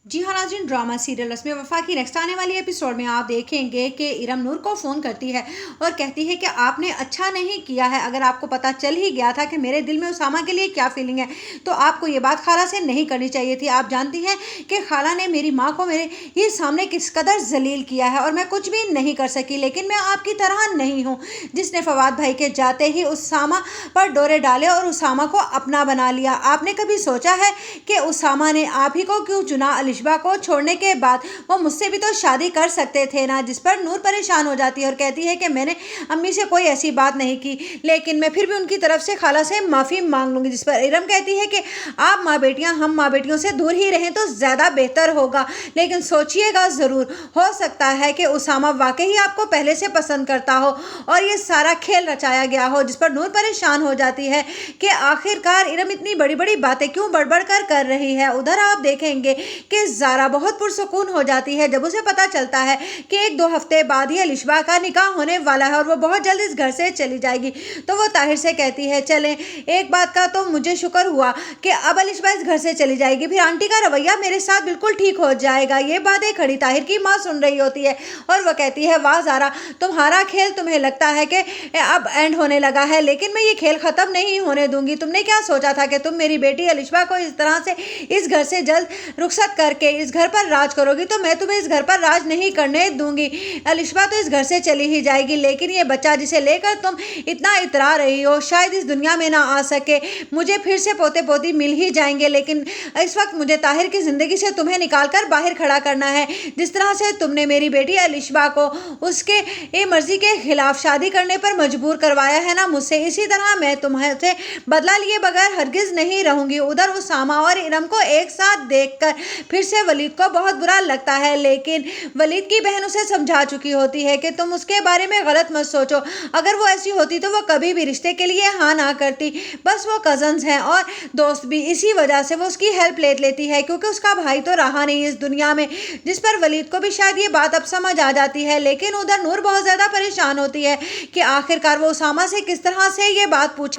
जी हाँ नाज़रीन, drama serial रस्म वफ़ा की नेक्स्ट आने वाली एपिसोड में आप देखेंगे कि इरम नूर को फ़ोन करती है और कहती है कि आपने अच्छा नहीं किया है। अगर आपको पता चल ही गया था कि मेरे दिल में उसामा के लिए क्या फीलिंग है, तो आपको ये बात खाला से नहीं करनी चाहिए थी। आप जानती हैं कि खाला ने मेरी माँ को मेरे ही सामने किस कदर जलील किया है और मैं कुछ भी नहीं कर सकी। लेकिन मैं आपकी तरह नहीं हूँ जिसने फवाद भाई के जाते ही उसामा पर डोरे डाले और उसामा को अपना बना लिया। आपने कभी सोचा है कि उसामा ने आप ही को क्यों चुना? अलिशबा को छोड़ने के बाद वो मुझसे भी तो शादी कर सकते थे ना। जिस पर नूर परेशान हो जाती है और कहती है कि मैंने अम्मी से कोई ऐसी बात नहीं की, लेकिन मैं फिर भी उनकी तरफ से खाला से माफ़ी मांग लूँगी। जिस पर इरम कहती है कि आप माँ बेटियाँ हम माँ बेटियों से दूर ही रहें तो ज़्यादा बेहतर होगा, लेकिन सोचिएगा ज़रूर, हो सकता है कि उसामा वाकई आपको पहले से पसंद करता हो और ये सारा खेल रचाया गया हो। जिस पर नूर परेशान हो जाती है कि आखिरकार इरम इतनी बड़ी बड़ी बातें क्यों बढ़ कर रही है। उधर आप देखेंगे कि ज़ारा बहुत पुरसुकून हो जाती है जब उसे पता चलता है कि 1-2 हफ्ते बाद ही अलिशबा का निकाह होने वाला है और वो बहुत जल्द इस घर से चली जाएगी। तो वो ताहिर से कहती है, चलें, एक बात का तो मुझे शुक्र हुआ कि अब अलिशबा इस घर से चली जाएगी, फिर आंटी का रवैया मेरे साथ बिल्कुल ठीक हो जाएगा। ये बातें खड़ी ताहिर की माँ सुन रही होती है और वह कहती है, वाह ज़ारा, तुम्हारा खेल तुम्हें लगता है कि अब एंड होने लगा है, लेकिन मैं ये खेल ख़त्म नहीं होने दूंगी। तुमने क्या सोचा था कि तुम मेरी बेटी अलिशबा को इस तरह से इस घर से जल्द रुखसत करके इस घर पर राज करोगी? तो मैं तुम्हें इस घर पर राज नहीं करने दूंगी। अलिशबा तो इस घर से चली ही जाएगी, लेकिन ये बच्चा जिसे लेकर तुम इतना इतरा रही हो शायद इस दुनिया में ना आ सके। मुझे फिर से पोते पोती मिल ही जाएंगे, लेकिन इस वक्त मुझे ताहिर की ज़िंदगी से तुम्हें निकाल कर बाहर खड़ा करना है। जिस तरह से तुमने मेरी बेटी अलिशबा को उसके ये मर्जी के खिलाफ शादी करने पर मजबूर करवाया है ना मुझसे, इसी तरह मैं तुम्हारे बदला लिए बगैर हरगिज नहीं रहूंगी। उधर उसामा और इरम को एक साथ देखकर फिर से वलीद को बहुत बुरा लगता है, लेकिन वलीद की बहन उसे समझा चुकी होती है कि तुम उसके बारे में गलत मत सोचो। अगर वो ऐसी होती तो वो कभी भी रिश्ते के लिए हाँ ना करती। बस वो कजन्स हैं और दोस्त भी, इसी वजह से वो उसकी हेल्प ले लेती है क्योंकि उसका भाई तो रहा नहीं इस दुनिया में। जिस पर वलीद को भी शायद ये बात अब समझ आ जाती है, लेकिन उधर नूर बहुत ज़्यादा परेशान होती है कि आखिरकार वो उसामा से किस तरह से ये बात पूछ